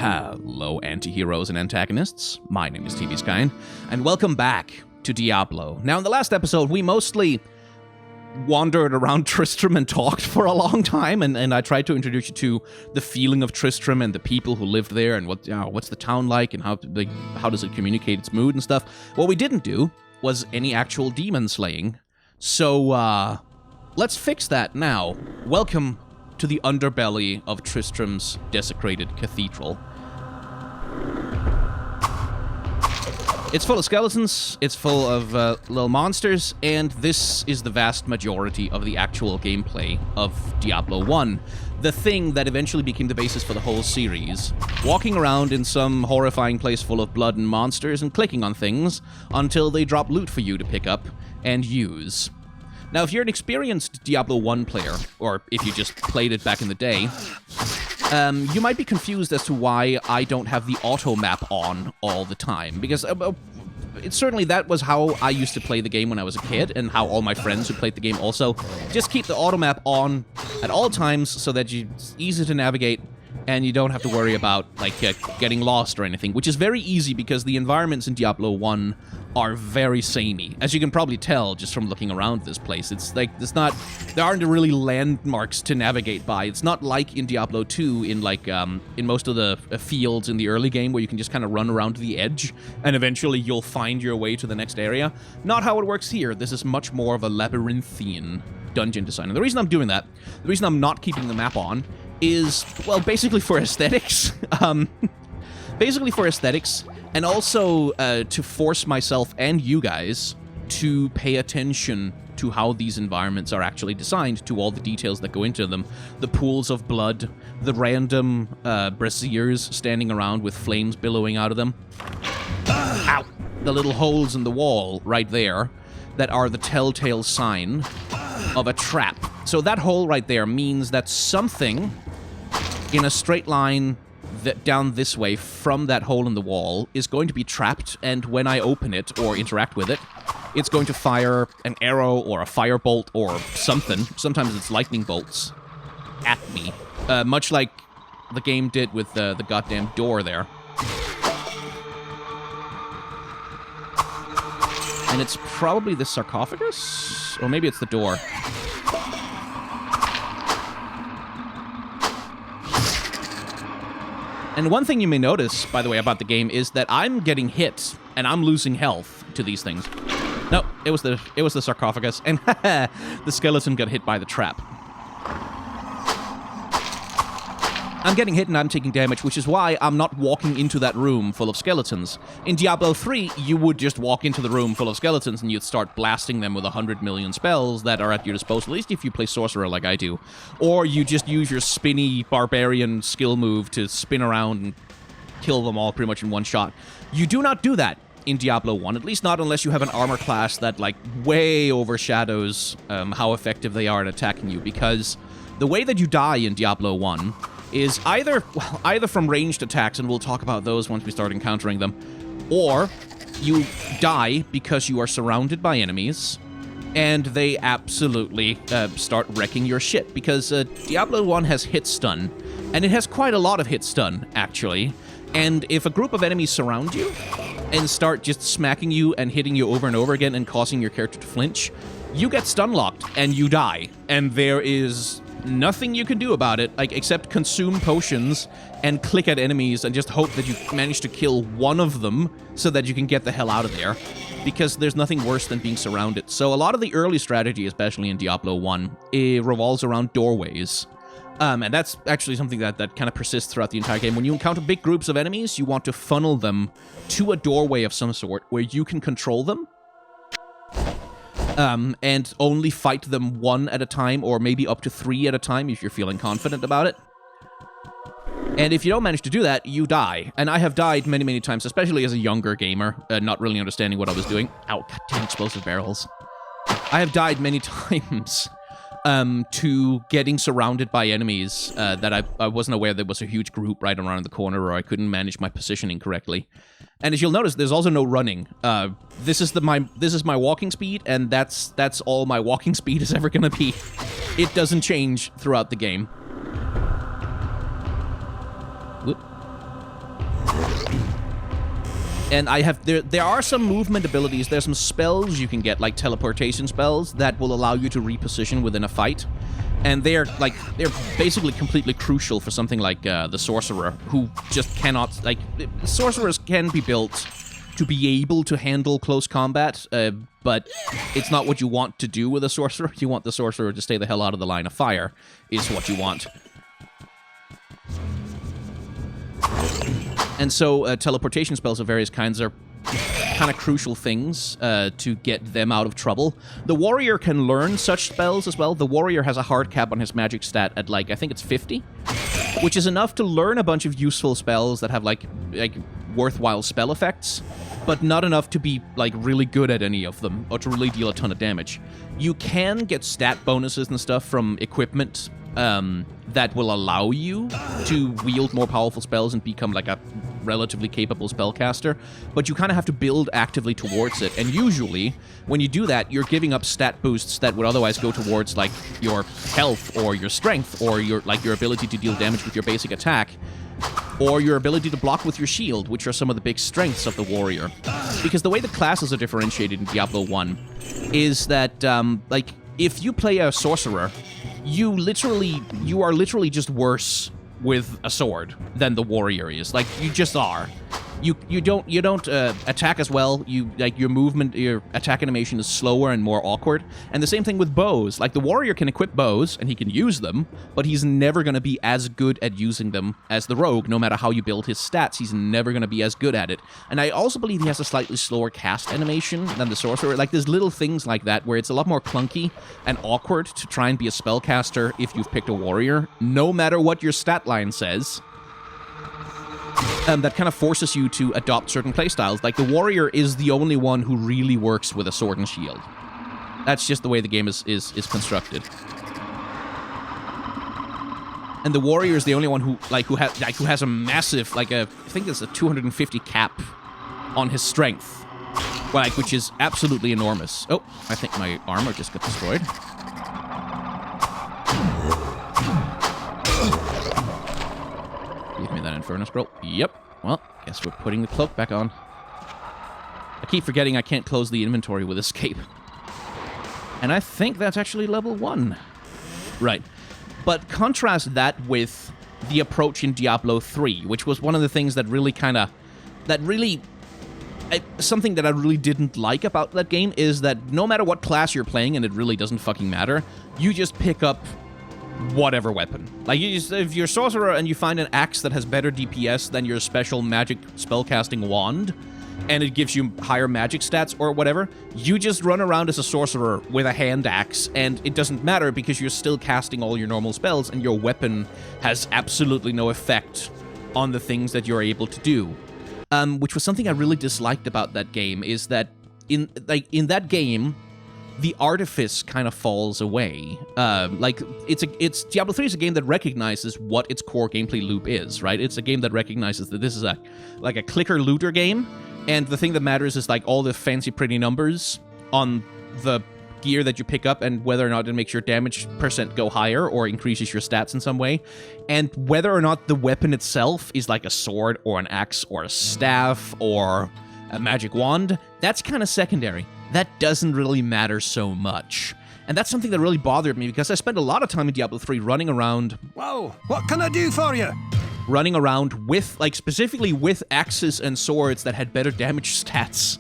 Hello, anti-heroes and antagonists. My name is TV Skyen, and welcome back to Diablo. Now, in the last episode, we mostly wandered around Tristram and talked for a long time, and I tried to introduce you to the feeling of Tristram and the people who lived there, and what's the town like, and how does it communicate its mood and stuff. What we didn't do was any actual demon slaying, so let's fix that now. Welcome to the underbelly of Tristram's desecrated cathedral. It's full of skeletons, it's full of little monsters, and this is the vast majority of the actual gameplay of Diablo 1. The thing that eventually became the basis for the whole series. Walking around in some horrifying place full of blood and monsters and clicking on things until they drop loot for you to pick up and use. Now, if you're an experienced Diablo 1 player, or if you just played it back in the day, you might be confused as to why I don't have the auto map on all the time, because certainly that was how I used to play the game when I was a kid, and how all my friends who played the game also. Just keep the auto map on at all times so that it's easy to navigate, and you don't have to worry about, like, getting lost or anything, which is very easy because the environments in Diablo 1 are very samey. As you can probably tell just from looking around this place, there aren't really landmarks to navigate by. It's not like in Diablo 2 in most of the fields in the early game where you can just kind of run around to the edge and eventually you'll find your way to the next area. Not how it works here. This is much more of a labyrinthian dungeon design. And the reason I'm doing that, the reason I'm not keeping the map on is, well, basically for aesthetics. Basically for aesthetics, and also to force myself and you guys to pay attention to how these environments are actually designed, to all the details that go into them. The pools of blood, the random braziers standing around with flames billowing out of them. Ow! The little holes in the wall right there that are the telltale sign of a trap. So that hole right there means that something in a straight line down this way from that hole in the wall is going to be trapped, and when I open it or interact with it, it's going to fire an arrow or a firebolt or something. Sometimes it's lightning bolts at me, much like the game did with the goddamn door there. And it's probably the sarcophagus? Or maybe it's the door. And one thing you may notice, by the way, about the game is that I'm getting hit and I'm losing health to these things. No, it was the sarcophagus, and the skeleton got hit by the trap. I'm getting hit and I'm taking damage, which is why I'm not walking into that room full of skeletons. In Diablo 3, you would just walk into the room full of skeletons and you'd start blasting them with 100 million spells that are at your disposal, at least if you play Sorcerer like I do. Or you just use your spinny barbarian skill move to spin around and kill them all pretty much in one shot. You do not do that in Diablo 1, at least not unless you have an armor class that, like, way overshadows how effective they are at attacking you, because the way that you die in Diablo 1 is either from ranged attacks, and we'll talk about those once we start encountering them, or you die because you are surrounded by enemies, and they absolutely start wrecking your shit, because Diablo 1 has hit stun, and it has quite a lot of hit stun, actually, and if a group of enemies surround you and start just smacking you and hitting you over and over again and causing your character to flinch, you get stun locked, and you die, and there is nothing you can do about it, like, except consume potions and click at enemies and just hope that you manage to kill one of them so that you can get the hell out of there, because there's nothing worse than being surrounded. So a lot of the early strategy, especially in Diablo 1, it revolves around doorways. And that's actually something that kind of persists throughout the entire game. When you encounter big groups of enemies, you want to funnel them to a doorway of some sort where you can control them. And only fight them one at a time, or maybe up to 3 at a time if you're feeling confident about it. And if you don't manage to do that, you die. And I have died many, many times, especially as a younger gamer, not really understanding what I was doing. Ow, goddamn explosive barrels. I have died many times to getting surrounded by enemies that I wasn't aware there was a huge group right around the corner, or I couldn't manage my positioning correctly. And as you'll notice, there's also no running. This is my walking speed, and that's all my walking speed is ever gonna be. It doesn't change throughout the game. Whoop. And I have there are some movement abilities. There's some spells you can get, like teleportation spells, that will allow you to reposition within a fight. And they're basically completely crucial for something like the sorcerer, who just cannot, like, sorcerers can be built to be able to handle close combat, but it's not what you want to do with a sorcerer. You want the sorcerer to stay the hell out of the line of fire, is what you want. And so teleportation spells of various kinds are kind of crucial things to get them out of trouble. The warrior can learn such spells as well. The warrior has a hard cap on his magic stat at, like, I think it's 50, which is enough to learn a bunch of useful spells that have, like worthwhile spell effects, but not enough to be, like, really good at any of them, or to really deal a ton of damage. You can get stat bonuses and stuff from equipment that will allow you to wield more powerful spells and become, like, a relatively capable spellcaster, but you kind of have to build actively towards it. And usually, when you do that, you're giving up stat boosts that would otherwise go towards, like, your health or your strength or your ability to deal damage with your basic attack, or your ability to block with your shield, which are some of the big strengths of the warrior. Because the way the classes are differentiated in Diablo 1 is that, like, if you play a sorcerer, you are literally just worse with a sword than the warrior is. Like, you just are. You don't attack as well. Your movement, your attack animation is slower and more awkward. And the same thing with bows. Like, the warrior can equip bows and he can use them, but he's never going to be as good at using them as the rogue. No matter how you build his stats, he's never going to be as good at it. And I also believe he has a slightly slower cast animation than the sorcerer. Like, there's little things like that where it's a lot more clunky and awkward to try and be a spellcaster if you've picked a warrior, no matter what your stat line says. That kind of forces you to adopt certain playstyles. Like, the warrior is the only one who really works with a sword and shield. That's just the way the game is constructed. And the warrior is the only one who has a massive, like, I think it's a 250 cap on his strength, like, which is absolutely enormous. Oh, I think my armor just got destroyed. Give me that Inferno Scroll. Yep. Well, guess we're putting the cloak back on. I keep forgetting I can't close the inventory with escape. And I think that's actually level 1. Right. But contrast that with the approach in Diablo 3, which was one of the things that really something that I really didn't like about that game is that no matter what class you're playing, and it really doesn't fucking matter, you just pick up whatever weapon. Like, if you're a sorcerer and you find an axe that has better DPS than your special magic spellcasting wand, and it gives you higher magic stats or whatever, you just run around as a sorcerer with a hand axe, and it doesn't matter because you're still casting all your normal spells, and your weapon has absolutely no effect on the things that you're able to do. Which was something I really disliked about that game, is that in that game, the artifice kind of falls away. It's Diablo 3 is a game that recognizes what its core gameplay loop is, right? It's a game that recognizes that this is a clicker looter game, and the thing that matters is, like, all the fancy pretty numbers on the gear that you pick up, and whether or not it makes your damage percent go higher or increases your stats in some way, and whether or not the weapon itself is like a sword or an axe or a staff or a magic wand. That's kind of secondary. That doesn't really matter so much. And that's something that really bothered me, because I spent a lot of time in Diablo 3 running around... Whoa, what can I do for you? Running around with, like, specifically with axes and swords that had better damage stats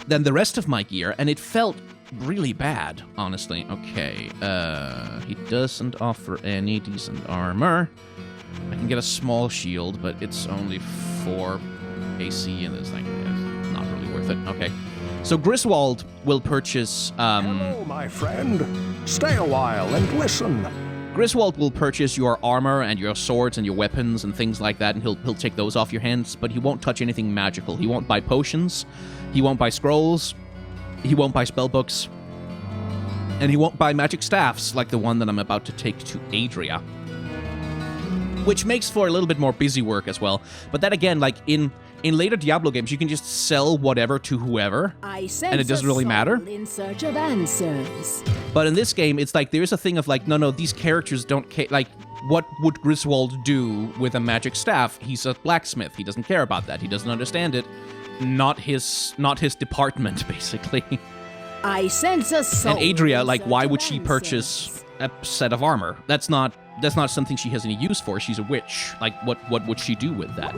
than the rest of my gear, and it felt really bad, honestly. Okay, he doesn't offer any decent armor. I can get a small shield, but it's only 4 AC, and it's like... not really worth it. Okay. So Griswold will purchase... Hello, my friend. Stay a while and listen. Griswold will purchase your armor and your swords and your weapons and things like that, and he'll take those off your hands, but he won't touch anything magical. He won't buy potions. He won't buy scrolls. He won't buy spellbooks. And he won't buy magic staffs like the one that I'm about to take to Adria. Which makes for a little bit more busy work as well. But then again, like in later Diablo games, you can just sell whatever to whoever, and it doesn't really matter. In search of answers. But in this game, it's like there's a thing of like, no, these characters don't care. Like, what would Griswold do with a magic staff? He's a blacksmith. He doesn't care about that. He doesn't understand it. Not his department, basically. I sense a soul. And Adria, like, why would she purchase a set of armor? That's not something she has any use for. She's a witch. Like, what would she do with that?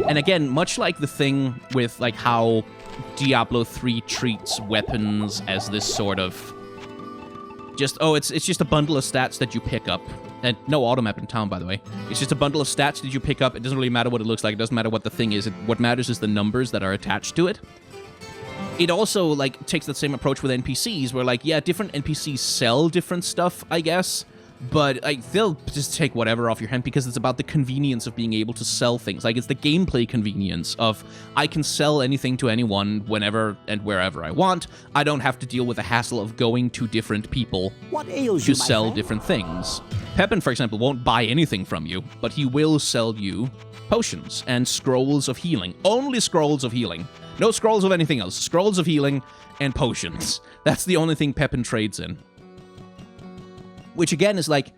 And again, much like the thing with, like, how Diablo 3 treats weapons as this sort of it's just a bundle of stats that you pick up. And no auto map in town, by the way. It's just a bundle of stats that you pick up. It doesn't really matter what it looks like. It doesn't matter what the thing is. What matters is the numbers that are attached to it. It also, like, takes the same approach with NPCs, where, like, yeah, different NPCs sell different stuff, I guess. But, like, they'll just take whatever off your hand because it's about the convenience of being able to sell things. Like, it's the gameplay convenience of, I can sell anything to anyone whenever and wherever I want. I don't have to deal with the hassle of going to different people to sell different things. Pepin, for example, won't buy anything from you, but he will sell you potions and scrolls of healing. Only scrolls of healing. No scrolls of anything else. Scrolls of healing and potions. That's the only thing Pepin trades in. Which again is like,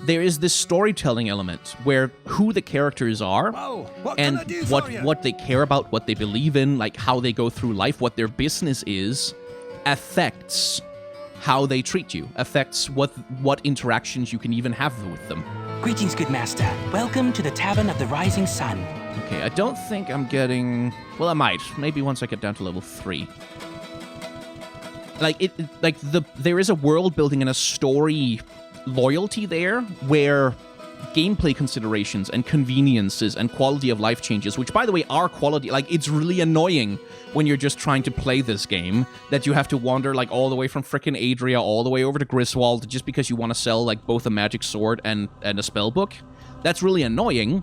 there is this storytelling element where who the characters are and what they care about, what they believe in, like how they go through life, what their business is, affects how they treat you, affects what interactions you can even have with them. Greetings, good master. Welcome to the Tavern of the Rising Sun. Okay, I don't think I'm getting... Well, I might. Maybe once I get down to level 3. There is a world building and a story loyalty there where gameplay considerations and conveniences and quality of life changes, which, by the way, are quality. Like, it's really annoying when you're just trying to play this game that you have to wander, like, all the way from frickin' Adria all the way over to Griswold just because you want to sell, like, both a magic sword and a spell book. That's really annoying.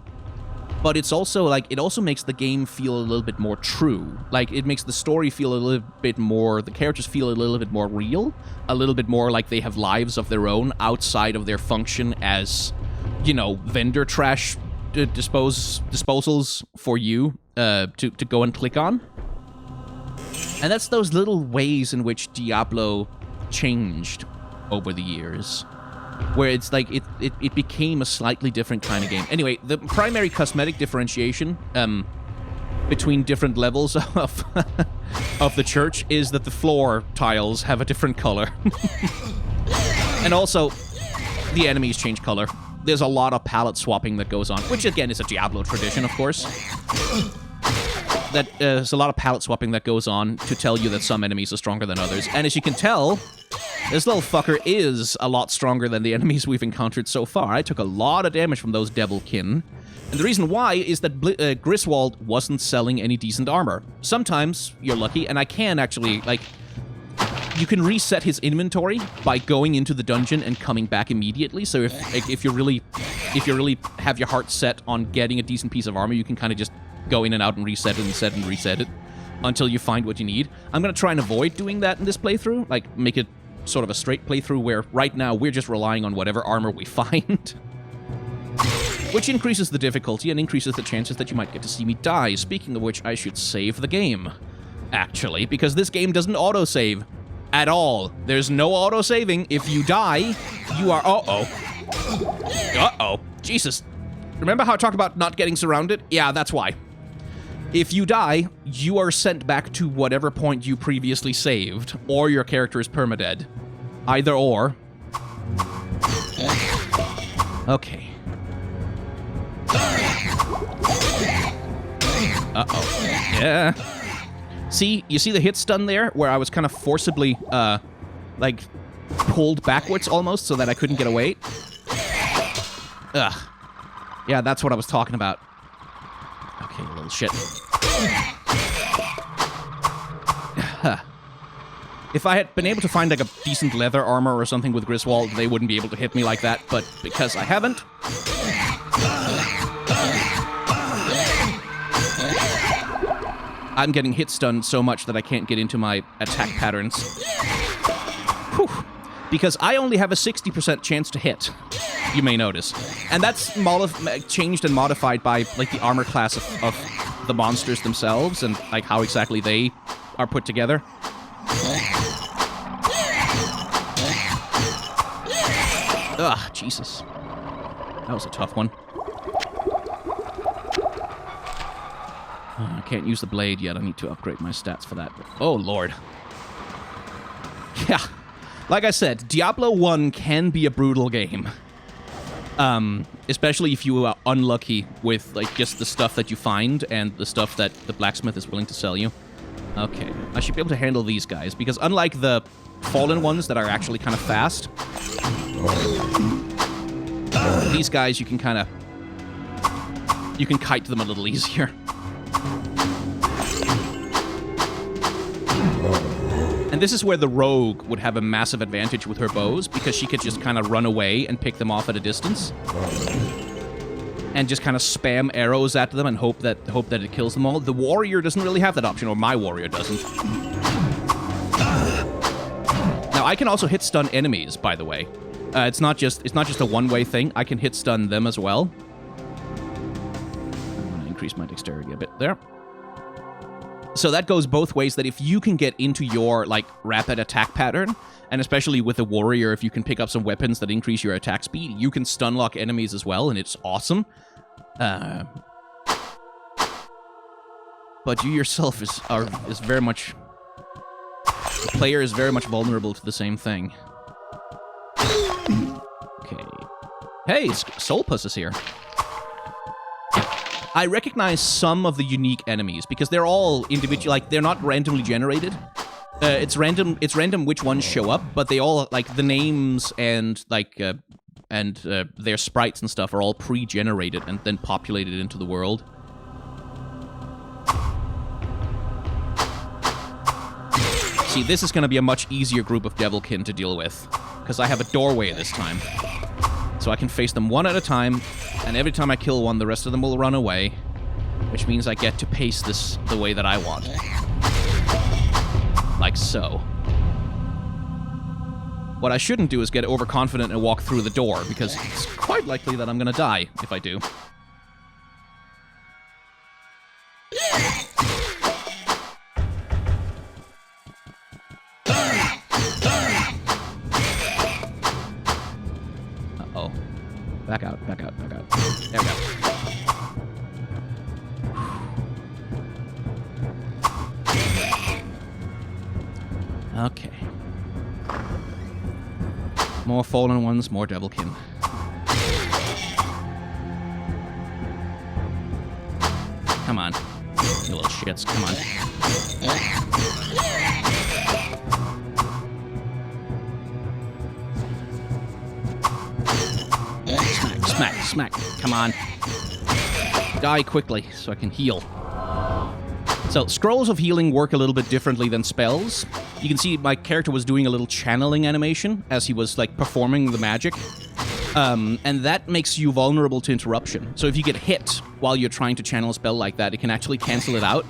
But it's also, like, it also makes the game feel a little bit more true. Like, it makes the story feel a little bit more, the characters feel a little bit more real, a little bit more like they have lives of their own outside of their function as, you know, vendor trash disposals for you to go and click on. And that's those little ways in which Diablo changed over the years. Where it's like, it became a slightly different kind of game. Anyway, the primary cosmetic differentiation between different levels of of the church is that the floor tiles have a different color. And also, the enemies change color. There's a lot of palette swapping that goes on, which again is a Diablo tradition, of course. There's a lot of palette swapping that goes on to tell you that some enemies are stronger than others. And as you can tell, this little fucker is a lot stronger than the enemies we've encountered so far. I took a lot of damage from those devilkin. And the reason why is that Griswold wasn't selling any decent armor. Sometimes you're lucky, and I can actually, like... You can reset his inventory by going into the dungeon and coming back immediately. So if you really have your heart set on getting a decent piece of armor, you can kind of just go in and out and reset it and set and reset it until you find what you need. I'm going to try and avoid doing that in this playthrough, like make it sort of a straight playthrough where right now we're just relying on whatever armor we find. Which increases the difficulty and increases the chances that you might get to see me die. Speaking of which, I should save the game, actually, because this game doesn't autosave at all. There's no auto-saving. If you die, you are... Uh-oh. Jesus. Remember how I talked about not getting surrounded? Yeah, that's why. If you die, you are sent back to whatever point you previously saved, or your character is permadead. Either or. Okay. Uh-oh. Yeah. See, you see the hit stun there, where I was kind of forcibly, like, pulled backwards almost so that I couldn't get away? Ugh. Yeah, that's what I was talking about. Okay, you little shit. If I had been able to find, like, a decent leather armor or something with Griswold, they wouldn't be able to hit me like that, but because I haven't... I'm getting hit stunned so much that I can't get into my attack patterns. Whew. Because I only have a 60% chance to hit, you may notice. And that's changed and modified by, like, the armor class of the monsters themselves and, like, how exactly they are put together. Ugh, Jesus. That was a tough one. I can't use the blade yet. I need to upgrade my stats for that. Oh, Lord. Yeah. Like I said, Diablo 1 can be a brutal game. Especially if you are unlucky with, like, just the stuff that you find and the stuff that the blacksmith is willing to sell you. Okay. I should be able to handle these guys, because unlike the fallen ones that are actually kind of fast, these guys you can kind of... You can kite them a little easier. And this is where the rogue would have a massive advantage with her bows, because she could just kind of run away and pick them off at a distance. And just kind of spam arrows at them and hope that it kills them all. The warrior doesn't really have that option, or my warrior doesn't. Now, I can also hit stun enemies, by the way. It's not just a one-way thing. I can hit stun them as well. I'm going to increase my dexterity a bit there. So that goes both ways, that if you can get into your, like, rapid attack pattern, and especially with a warrior, if you can pick up some weapons that increase your attack speed, you can stun lock enemies as well, and it's awesome. But you yourself is very much... The player is very much vulnerable to the same thing. Okay. Hey, Soulpuss is here. I recognize some of the unique enemies, because they're all individual, like, they're not randomly generated. It's random which ones show up, but they all, like, the names and, like, their sprites and stuff are all pre-generated and then populated into the world. See, this is going to be a much easier group of Devilkin to deal with, because I have a doorway this time. So I can face them one at a time, and every time I kill one, the rest of them will run away, which means I get to pace this the way that I want. Like so. What I shouldn't do is get overconfident and walk through the door, because it's quite likely that I'm going to die if I do. Uh-oh. Back out, back out, back out. There we go. Okay. More fallen ones, more Devilkin. Come on. You little shits, come on. Smack, smack, smack. Come on. Die quickly so I can heal. So, scrolls of healing work a little bit differently than spells. You can see my character was doing a little channeling animation as he was, like, performing the magic. And that makes you vulnerable to interruption. So if you get hit while you're trying to channel a spell like that, it can actually cancel it out.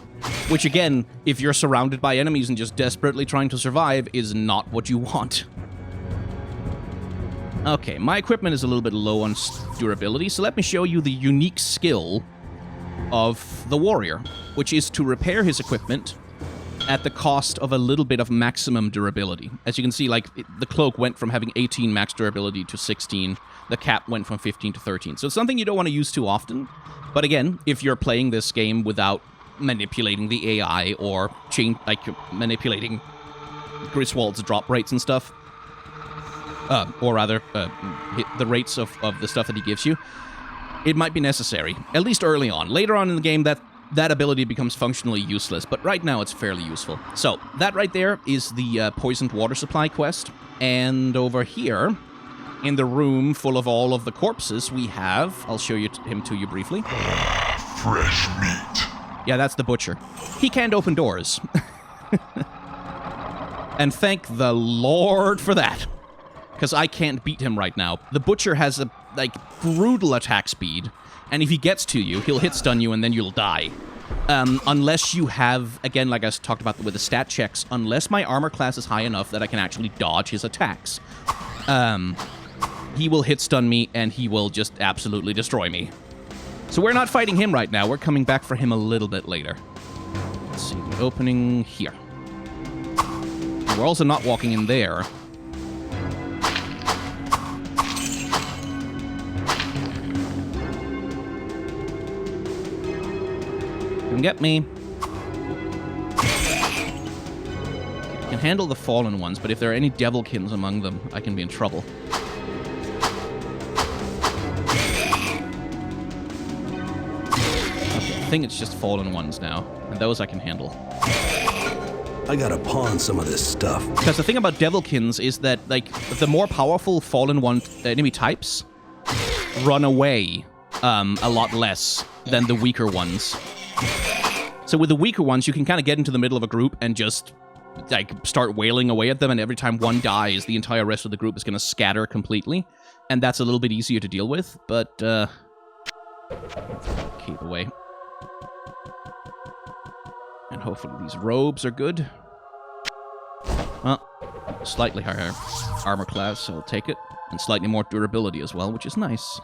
Which, again, if you're surrounded by enemies and just desperately trying to survive, is not what you want. Okay, my equipment is a little bit low on durability, so let me show you the unique skill of the warrior, which is to repair his equipment at the cost of a little bit of maximum durability. As you can see, like, the cloak went from having 18 max durability to 16. The cap went from 15 to 13. So it's something you don't want to use too often. But again, if you're playing this game without manipulating the AI or manipulating Griswold's drop rates and stuff, or rather, the rates of the stuff that he gives you, it might be necessary, at least early on. Later on in the game, that ability becomes functionally useless, but right now it's fairly useful. So, that right there is the poisoned water supply quest. And over here, in the room full of all of the corpses, we have... I'll show him to you briefly. Fresh meat. Yeah, that's the butcher. He can't open doors. And thank the Lord for that. Because I can't beat him right now. The butcher has a, like, brutal attack speed, and if he gets to you, he'll hit stun you and then you'll die. Unless you have, again, like I talked about with the stat checks, unless my armor class is high enough that I can actually dodge his attacks. He will hit stun me and he will just absolutely destroy me. So we're not fighting him right now, we're coming back for him a little bit later. Let's see, the opening here. We're also not walking in there. Come get me. I can handle the fallen ones, but if there are any devilkins among them, I can be in trouble. Okay, I think it's just fallen ones now, and those I can handle. I gotta pawn some of this stuff. Because the thing about devilkins is that, like, the more powerful fallen one enemy types run away a lot less than the weaker ones. So with the weaker ones, you can kind of get into the middle of a group and just, like, start wailing away at them, and every time one dies, the entire rest of the group is going to scatter completely, and that's a little bit easier to deal with, but, keep away. And hopefully these robes are good. Well, slightly higher armor class, so I'll take it. And slightly more durability as well, which is nice.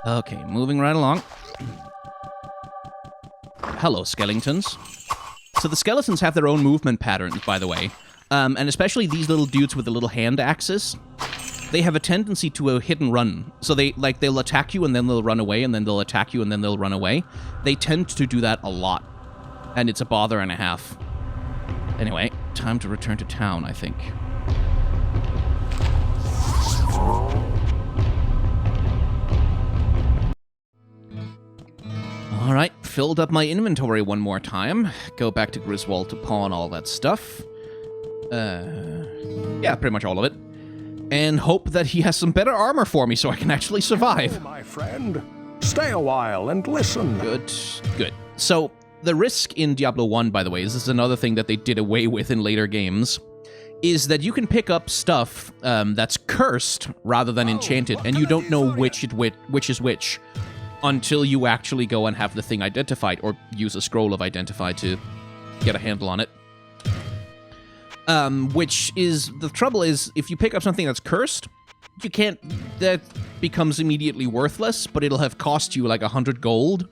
Okay, moving right along. Hello, skeletons. So the skeletons have their own movement patterns, by the way. And especially these little dudes with the little hand axes. They have a tendency to hit and run. So they'll attack you and then they'll run away, and then they'll attack you and then they'll run away. They tend to do that a lot. And it's a bother and a half. Anyway, time to return to town, I think. Alright, filled up my inventory one more time. Go back to Griswold to pawn all that stuff. Yeah, pretty much all of it. And hope that he has some better armor for me so I can actually survive. Oh, my friend. Stay a while and listen. Good, good. So, the risk in Diablo 1, by the way, this is another thing that they did away with in later games, is that you can pick up stuff that's cursed rather than enchanted, and you don't know which is which until you actually go and have the thing identified, or use a scroll of identify to get a handle on it. Which is, the trouble is, if you pick up something that's cursed, you can't, that becomes immediately worthless, but it'll have cost you like 100 gold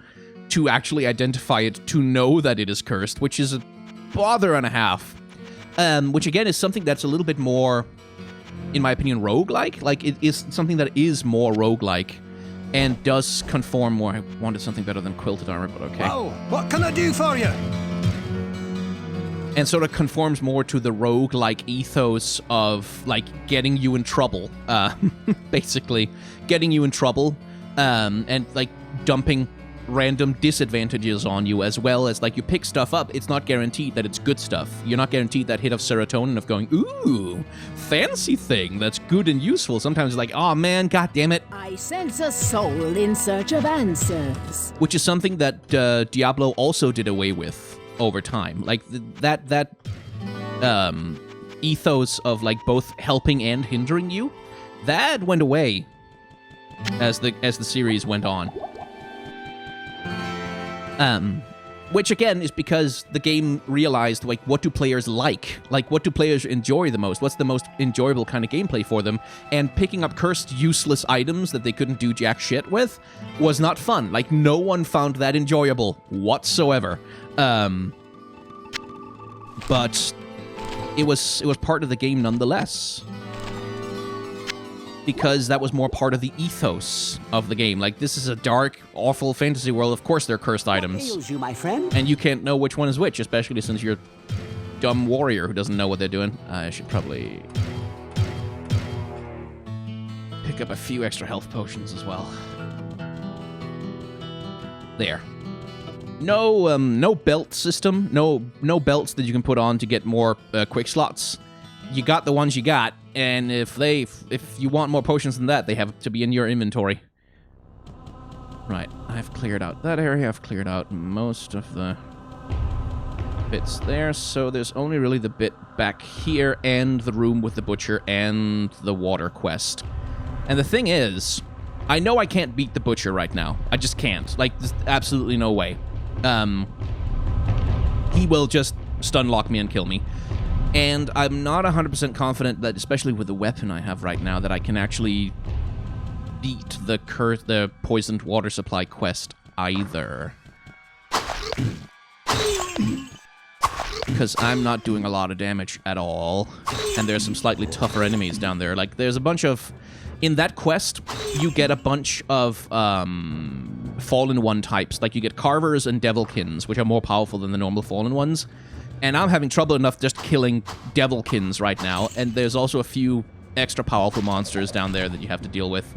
to actually identify it, to know that it is cursed, which is a bother and a half. Which again is something that's a little bit more, in my opinion, roguelike. Like, it is something that is more roguelike, and does conform more. I wanted something better than quilted armor, but okay. Oh, what can I do for you? And sort of conforms more to the roguelike ethos of, like, getting you in trouble. Basically, getting you in trouble, and, like, dumping random disadvantages on you, as well as, like, you pick stuff up, it's not guaranteed that it's good stuff. You're not guaranteed that hit of serotonin of going, ooh, fancy thing that's good and useful. Sometimes it's like, oh man, god damn it. I sense a soul in search of answers. Which is something that Diablo also did away with over time. Like, that ethos of, like, both helping and hindering you, that went away as the series went on. Which again is because the game realized, like, what do players like? Like, what do players enjoy the most? What's the most enjoyable kind of gameplay for them? And picking up cursed, useless items that they couldn't do jack shit with was not fun. Like, no one found that enjoyable whatsoever. But it was part of the game nonetheless. Because that was more part of the ethos of the game. Like, this is a dark, awful fantasy world. Of course, they're cursed items. Ails you, my friend? And you can't know which one is which, especially since you're a dumb warrior who doesn't know what they're doing. I should probably pick up a few extra health potions as well. There. No belt system. No belts that you can put on to get more quick slots. You got the ones you got. And if you want more potions than that, they have to be in your inventory. Right, I've cleared out that area. I've cleared out most of the bits there. So there's only really the bit back here and the room with the butcher and the water quest. And the thing is, I know I can't beat the butcher right now. I just can't. Like, there's absolutely no way. He will just stun lock me and kill me. And I'm not 100% confident that, especially with the weapon I have right now, that I can actually beat the poisoned water supply quest either. because I'm not doing a lot of damage at all. And there's some slightly tougher enemies down there. Like, there's a bunch of... In that quest, you get a bunch of Fallen One types. Like, you get Carvers and Devilkins, which are more powerful than the normal Fallen Ones. And I'm having trouble enough just killing Devilkins right now. And there's also a few extra powerful monsters down there that you have to deal with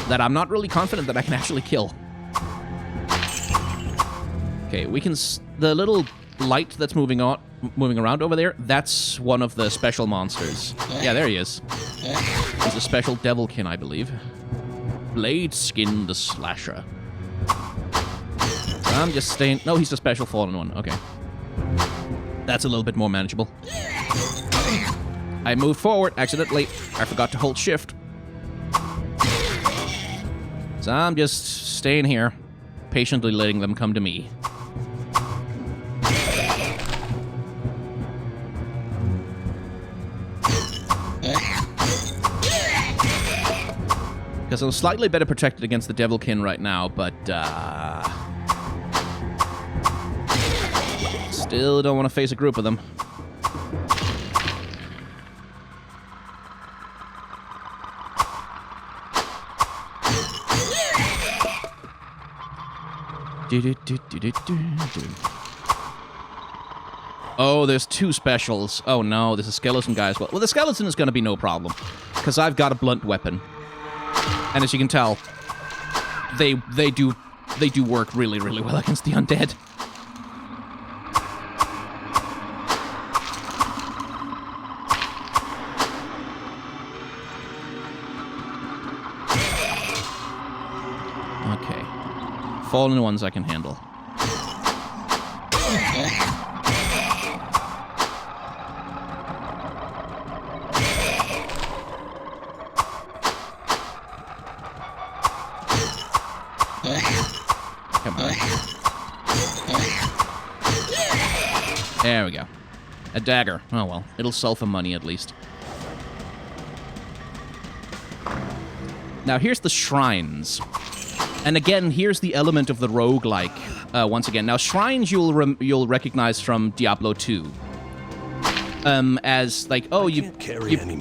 that I'm not really confident that I can actually kill. Okay, we can... The little light that's moving around over there, that's one of the special monsters. Yeah, there he is. He's a special Devilkin, I believe. Blade Skin the Slasher. I'm just staying... No, he's the special Fallen One. Okay. That's a little bit more manageable. I moved forward accidentally. I forgot to hold shift. So I'm just staying here, patiently letting them come to me. Because I'm slightly better protected against the Devilkin right now, but still don't want to face a group of them. Oh, there's two specials. Oh no, there's a skeleton guy as well. Well, the skeleton is going to be no problem, because I've got a blunt weapon. And as you can tell, they do work really, really well against the undead. Okay. Fallen ones I can handle. Come on. There we go. A dagger. Oh well, it'll sell for money at least. Now here's the shrines. And again, here's the element of the roguelike once again. Now shrines you'll recognize from Diablo 2. As like, oh, you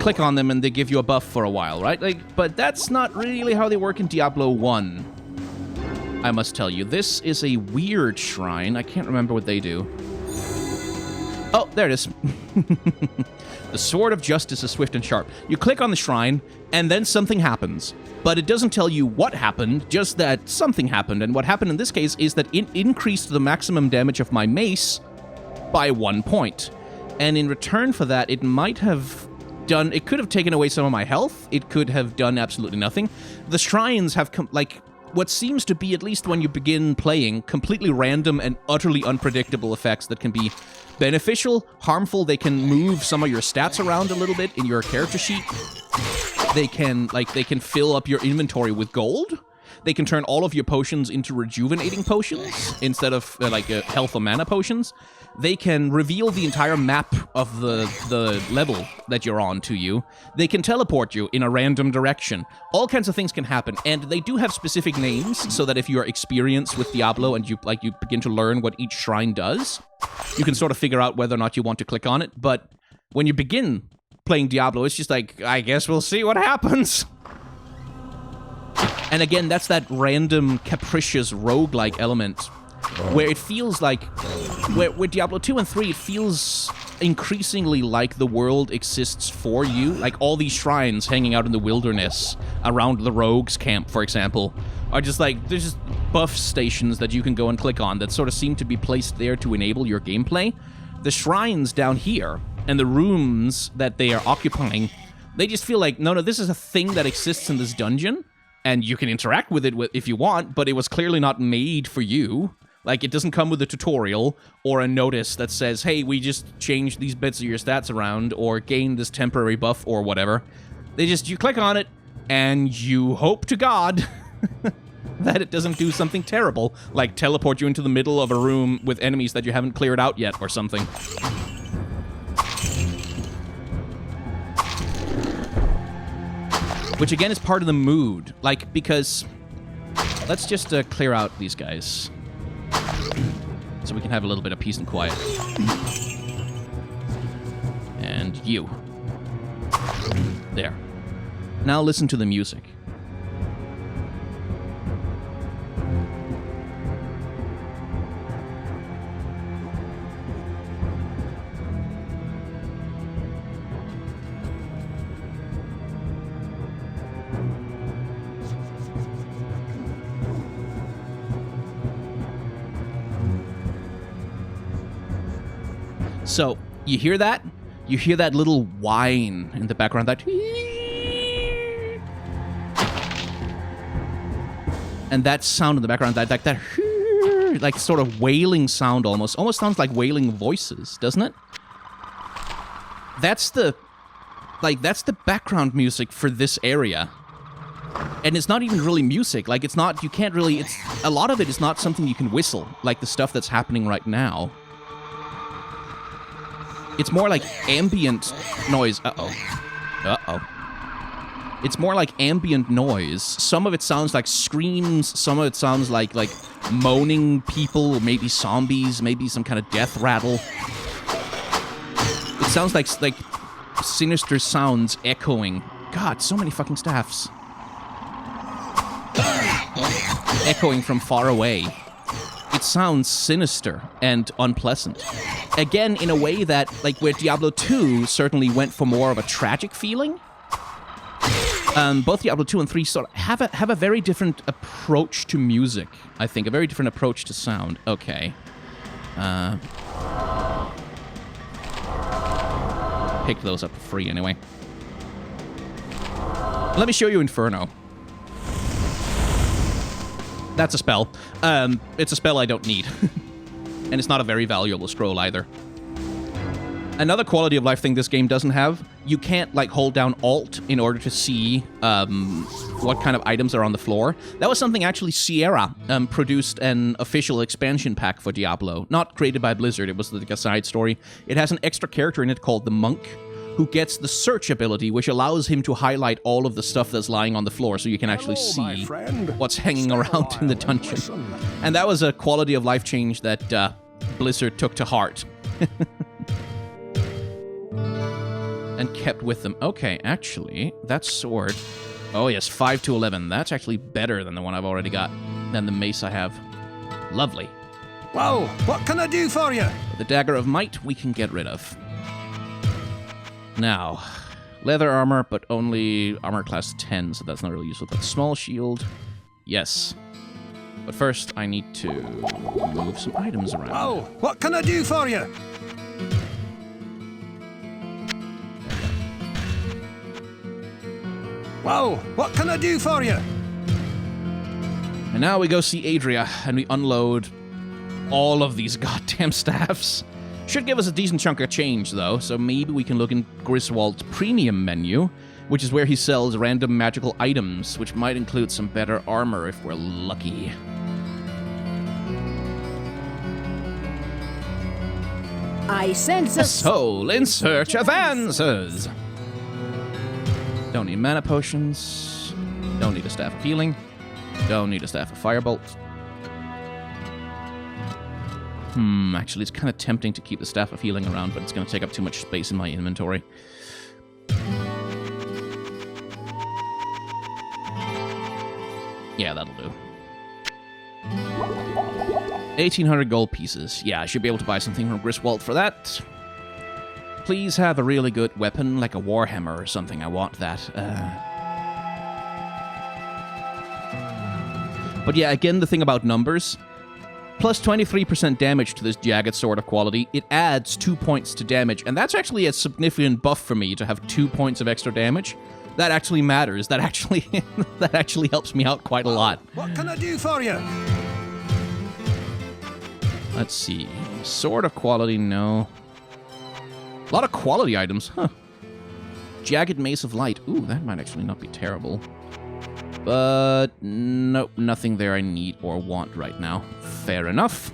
click on them and they give you a buff for a while, right? Like, but that's not really how they work in Diablo 1. I must tell you, this is a weird shrine. I can't remember what they do. Oh, there it is. The Sword of Justice is swift and sharp. You click on the shrine, and then something happens. But it doesn't tell you what happened, just that something happened. And what happened in this case is that it increased the maximum damage of my mace by 1 point. And in return for that, it might have done... It could have taken away some of my health. It could have done absolutely nothing. The shrines have, what seems to be, at least when you begin playing, completely random and utterly unpredictable effects that can be beneficial, harmful. They can move some of your stats around a little bit in your character sheet. They can fill up your inventory with gold. They can turn all of your potions into rejuvenating potions instead of health or mana potions. They can reveal the entire map of the level that you're on to you. They can teleport you in a random direction. All kinds of things can happen, and they do have specific names so that if you're experienced with Diablo and you begin to learn what each shrine does, you can sort of figure out whether or not you want to click on it. But when you begin playing Diablo, it's just like, I guess we'll see what happens. And again, that's that random, capricious, roguelike element where it feels like, with Diablo 2 and 3, it feels increasingly like the world exists for you. Like all these shrines hanging out in the wilderness around the rogues camp, for example, are just like, there's just buff stations that you can go and click on that sort of seem to be placed there to enable your gameplay. The shrines down here and the rooms that they are occupying, they just feel like, no, this is a thing that exists in this dungeon, and you can interact with it if you want, but it was clearly not made for you. Like, it doesn't come with a tutorial or a notice that says, hey, we just changed these bits of your stats around or gained this temporary buff or whatever. You click on it, and you hope to God that it doesn't do something terrible, like teleport you into the middle of a room with enemies that you haven't cleared out yet or something. Which, again, is part of the mood. Like, because... Let's just clear out these guys. So we can have a little bit of peace and quiet. And you. There. Now listen to the music. So, you hear that? You hear that little whine in the background, that... And that sound in the background, that like sort of wailing sound almost sounds like wailing voices, doesn't it? That's the background music for this area. And it's not even really music, like it's not, you can't really, it's, a lot of it is not something you can whistle, like the stuff that's happening right now. It's more like ambient noise. It's more like ambient noise. Some of it sounds like screams. Some of it sounds like moaning people, or maybe zombies, maybe some kind of death rattle. It sounds like sinister sounds echoing. God, so many fucking staffs. Echoing from far away. It sounds sinister and unpleasant. Again, in a way that, like, where Diablo 2 certainly went for more of a tragic feeling. Both Diablo 2 and 3 sort of have a very different approach to music, I think. A very different approach to sound. Okay. Pick those up for free anyway. Let me show you Inferno. That's a spell. It's a spell I don't need. And it's not a very valuable scroll either. Another quality of life thing this game doesn't have, you can't, like, hold down Alt in order to see what kind of items are on the floor. That was something, actually, Sierra produced an official expansion pack for Diablo. Not created by Blizzard, it was like a side story. It has an extra character in it called the Monk, who gets the search ability, which allows him to highlight all of the stuff that's lying on the floor so you can actually see what's hanging around in the dungeon. And that was a quality of life change that Blizzard took to heart. And kept with them. Okay, actually, that sword... Oh yes, 5 to 11. That's actually better than the one I've already got. Than the mace I have. Lovely. Whoa, what can I do for you? The Dagger of Might we can get rid of. Now, leather armor, but only armor class 10, so that's not really useful. But small shield, yes. But first, I need to move some items around. Whoa, what can I do for you? Whoa, what can I do for you? And now we go see Adria, and we unload all of these goddamn staffs. Should give us a decent chunk of change, though, so maybe we can look in Griswold's premium menu, which is where he sells random magical items, which might include some better armor if we're lucky. I sense A soul in search of answers! Don't need mana potions. Don't need a staff of healing. Don't need a staff of firebolt. Actually, it's kind of tempting to keep the staff of healing around, but it's going to take up too much space in my inventory. Yeah, that'll do. 1,800 gold pieces. Yeah, I should be able to buy something from Griswold for that. Please have a really good weapon, like a warhammer or something. I want that. But yeah, again, the thing about numbers... Plus 23% damage to this Jagged Sword of Quality. It adds 2 points to damage, and that's actually a significant buff for me to have 2 points of extra damage. That actually matters. That actually that actually helps me out quite a lot. What can I do for you? Let's see. Sword of Quality, no. A lot of quality items, huh. Jagged Mace of Light. Ooh, that might actually not be terrible. But nope, nothing there I need or want right now. Fair enough.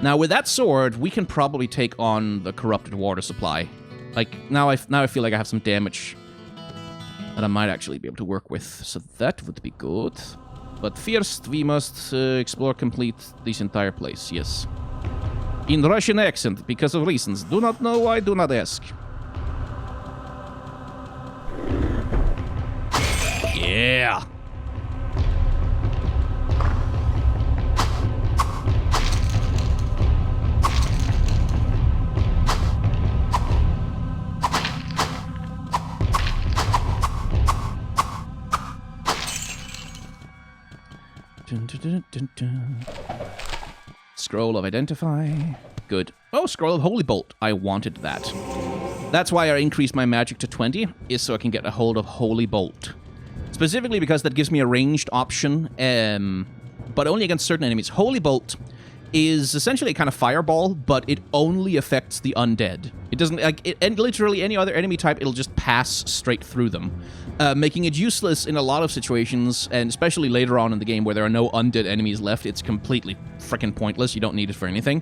Now, with that sword, we can probably take on the Corrupted Water Supply. Like, now I feel like I have some damage that I might actually be able to work with, so that would be good. But first, we must explore complete this entire place, yes. In Russian accent, because of reasons. Do not know why, do not ask. Yeah. Dun, dun, dun, dun, dun. Scroll of Identify. Good. Oh, Scroll of Holy Bolt. I wanted that. That's why I increased my magic to 20, is so I can get a hold of Holy Bolt. Specifically because that gives me a ranged option, but only against certain enemies. Holy Bolt is essentially a kind of fireball, but it only affects the undead. It doesn't, like, and literally any other enemy type, it'll just pass straight through them, making it useless in a lot of situations, and especially later on in the game where there are no undead enemies left. It's completely freaking pointless. You don't need it for anything.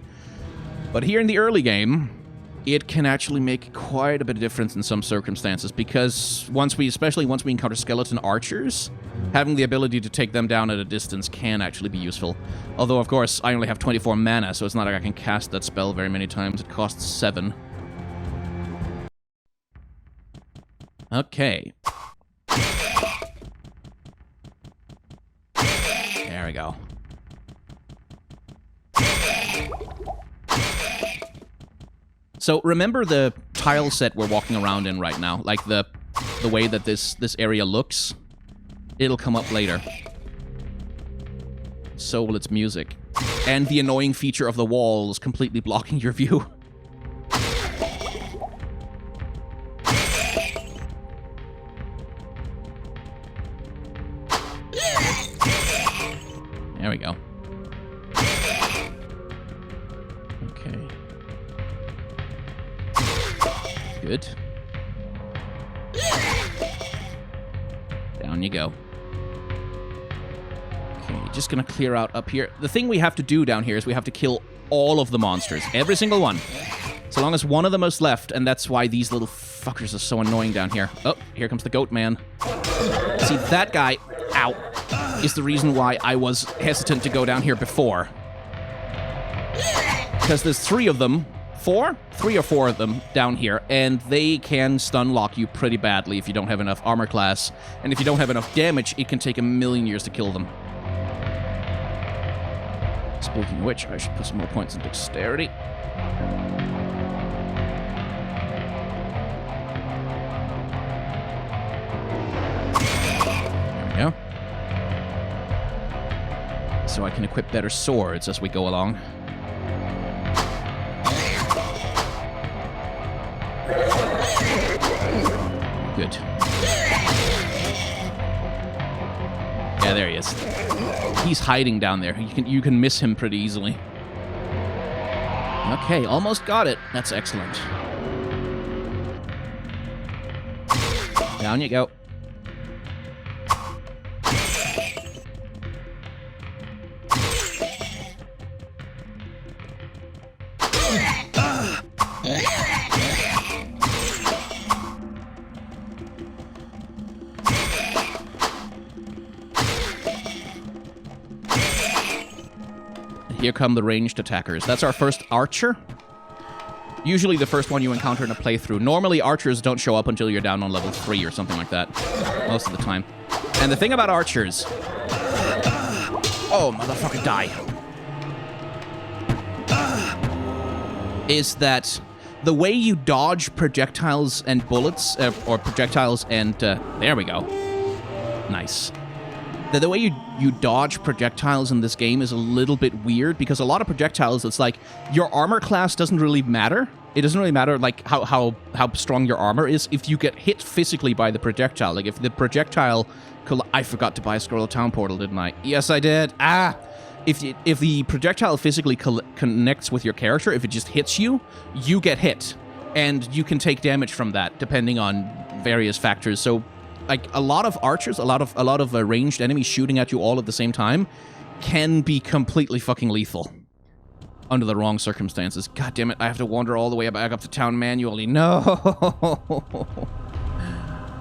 But here in the early game, it can actually make quite a bit of difference in some circumstances, because especially once we encounter skeleton archers, having the ability to take them down at a distance can actually be useful. Although, of course, I only have 24 mana, so it's not like I can cast that spell very many times. It costs 7. Okay. There we go. So remember the tile set we're walking around in right now, like the way that this area looks? It'll come up later. So will its music. And the annoying feature of the walls completely blocking your view. There we go. Okay. Good. Down you go. Okay, just gonna clear out up here. The thing we have to do down here is we have to kill all of the monsters. Every single one. So long as one of them is left, and that's why these little fuckers are so annoying down here. Oh, here comes the goat man. See, that guy, ow, is the reason why I was hesitant to go down here before. Because there's 3 of them. 3 or 4 of them down here, and they can stun lock you pretty badly if you don't have enough armor class, and if you don't have enough damage, it can take a million years to kill them. Speaking of which, I should put some more points in dexterity. There we go. So I can equip better swords as we go along. Good. Yeah, there he is. He's hiding down there. You can miss him pretty easily. Okay, almost got it. That's excellent. Down you go. Here come the ranged attackers. That's our first archer. Usually the first one you encounter in a playthrough. Normally archers don't show up until you're down on level 3 or something like that. Most of the time. And the thing about archers... Oh, motherfucker, die. Is that the way you dodge projectiles and bullets, or projectiles and... there we go. Nice. The way you dodge projectiles in this game is a little bit weird, because a lot of projectiles, it's like, your armor class doesn't really matter. It doesn't really matter, like, how strong your armor is if you get hit physically by the projectile. Like, if the projectile... I forgot to buy a Scroll of Town Portal, didn't I? Yes, I did. Ah! If the projectile physically connects with your character, if it just hits you, you get hit. And you can take damage from that, depending on various factors. So... like, a lot of archers, a lot of ranged enemies shooting at you all at the same time can be completely fucking lethal under the wrong circumstances. God damn it, I have to wander all the way back up to town manually. No!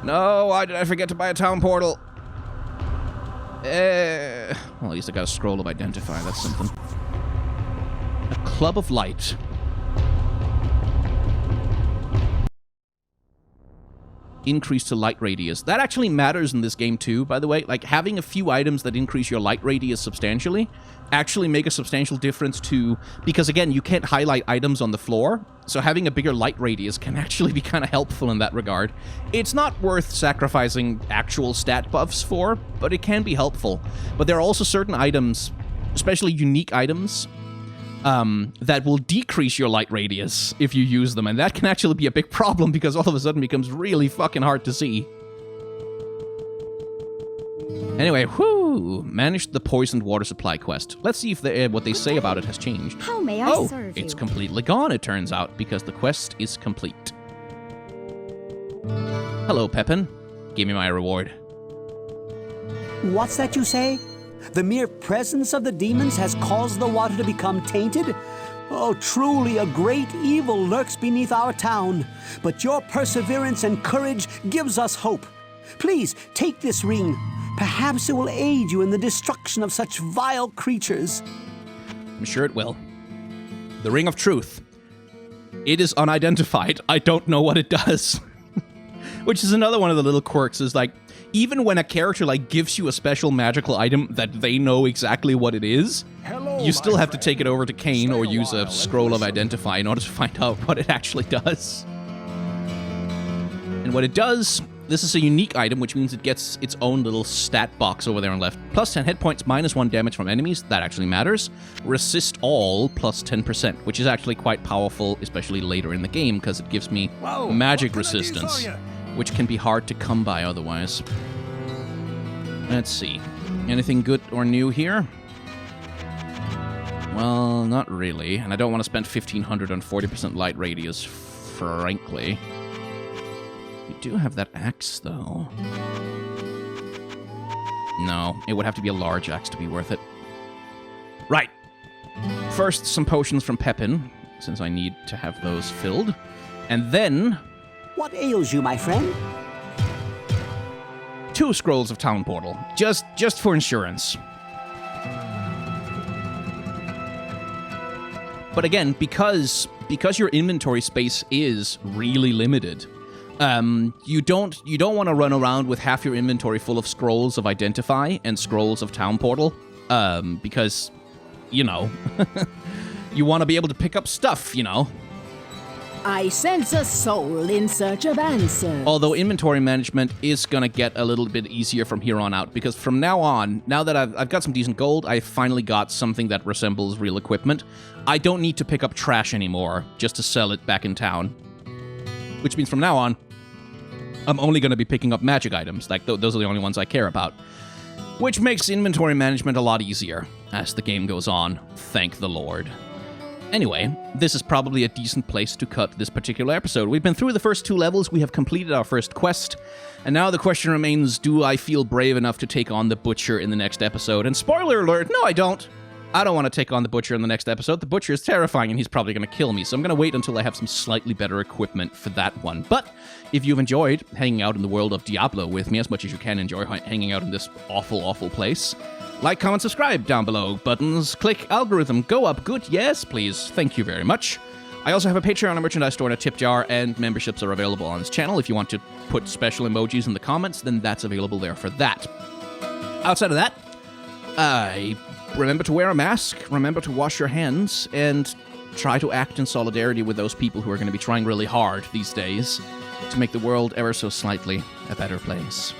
No, why did I forget to buy a town portal? Well, at least I got a Scroll of Identify, that's something. A Club of Light. increase to light radius. That actually matters in this game too, by the way. Like, having a few items that increase your light radius substantially actually make a substantial difference to... Because, again, you can't highlight items on the floor, so having a bigger light radius can actually be kind of helpful in that regard. It's not worth sacrificing actual stat buffs for, but it can be helpful. But there are also certain items, especially unique items, that will decrease your light radius if you use them, and that can actually be a big problem because all of a sudden it becomes really fucking hard to see. Anyway, managed the poisoned water supply quest. Let's see if what they say about it has changed. How may I serve you? It's completely gone, it turns out, because the quest is complete. Hello, Pepin. Give me my reward. What's that you say? The mere presence of the demons has caused the water to become tainted? Oh, truly a great evil lurks beneath our town. But your perseverance and courage gives us hope. Please, take this ring. Perhaps it will aid you in the destruction of such vile creatures. I'm sure it will. The Ring of Truth. It is unidentified. I don't know what it does. Which is another one of the little quirks, is like, even when a character like gives you a special magical item that they know exactly what it is, you still have to take it over to Kane or use a scroll of identify in order to find out what it actually does. And what it does, this is a unique item, which means it gets its own little stat box over there on left. Plus 10 hit points, minus 1 damage from enemies, that actually matters. Resist all, plus 10%, which is actually quite powerful, especially later in the game, because it gives me magic resistance, which can be hard to come by otherwise. Let's see. Anything good or new here? Well, not really, and I don't want to spend 1,500 on 40% light radius, frankly. We do have that axe, though. No, it would have to be a large axe to be worth it. Right. First, some potions from Pepin, since I need to have those filled. And then... What ails you, my friend? 2 scrolls of Town Portal, just for insurance. But again, because your inventory space is really limited, you don't want to run around with half your inventory full of scrolls of Identify and scrolls of Town Portal, because, you know, you want to be able to pick up stuff, you know. I sense a soul in search of answers. Although inventory management is going to get a little bit easier from here on out, because from now on, now that I've got some decent gold, I finally got something that resembles real equipment. I don't need to pick up trash anymore just to sell it back in town. Which means from now on, I'm only going to be picking up magic items. Like, those are the only ones I care about. Which makes inventory management a lot easier as the game goes on. Thank the Lord. Anyway, this is probably a decent place to cut this particular episode. We've been through the first 2 levels, we have completed our first quest, and now the question remains, do I feel brave enough to take on the Butcher in the next episode? And spoiler alert, no I don't. I don't want to take on the Butcher in the next episode. The Butcher is terrifying and he's probably going to kill me, so I'm going to wait until I have some slightly better equipment for that one. But if you've enjoyed hanging out in the world of Diablo with me as much as you can enjoy hanging out in this awful, awful place, like, comment, subscribe down below. Buttons, click, algorithm, go up, good, yes, please. Thank you very much. I also have a Patreon, a merchandise store, and a tip jar, and memberships are available on this channel. If you want to put special emojis in the comments, then that's available there for that. Outside of that, remember to wear a mask, remember to wash your hands, and try to act in solidarity with those people who are going to be trying really hard these days to make the world ever so slightly a better place.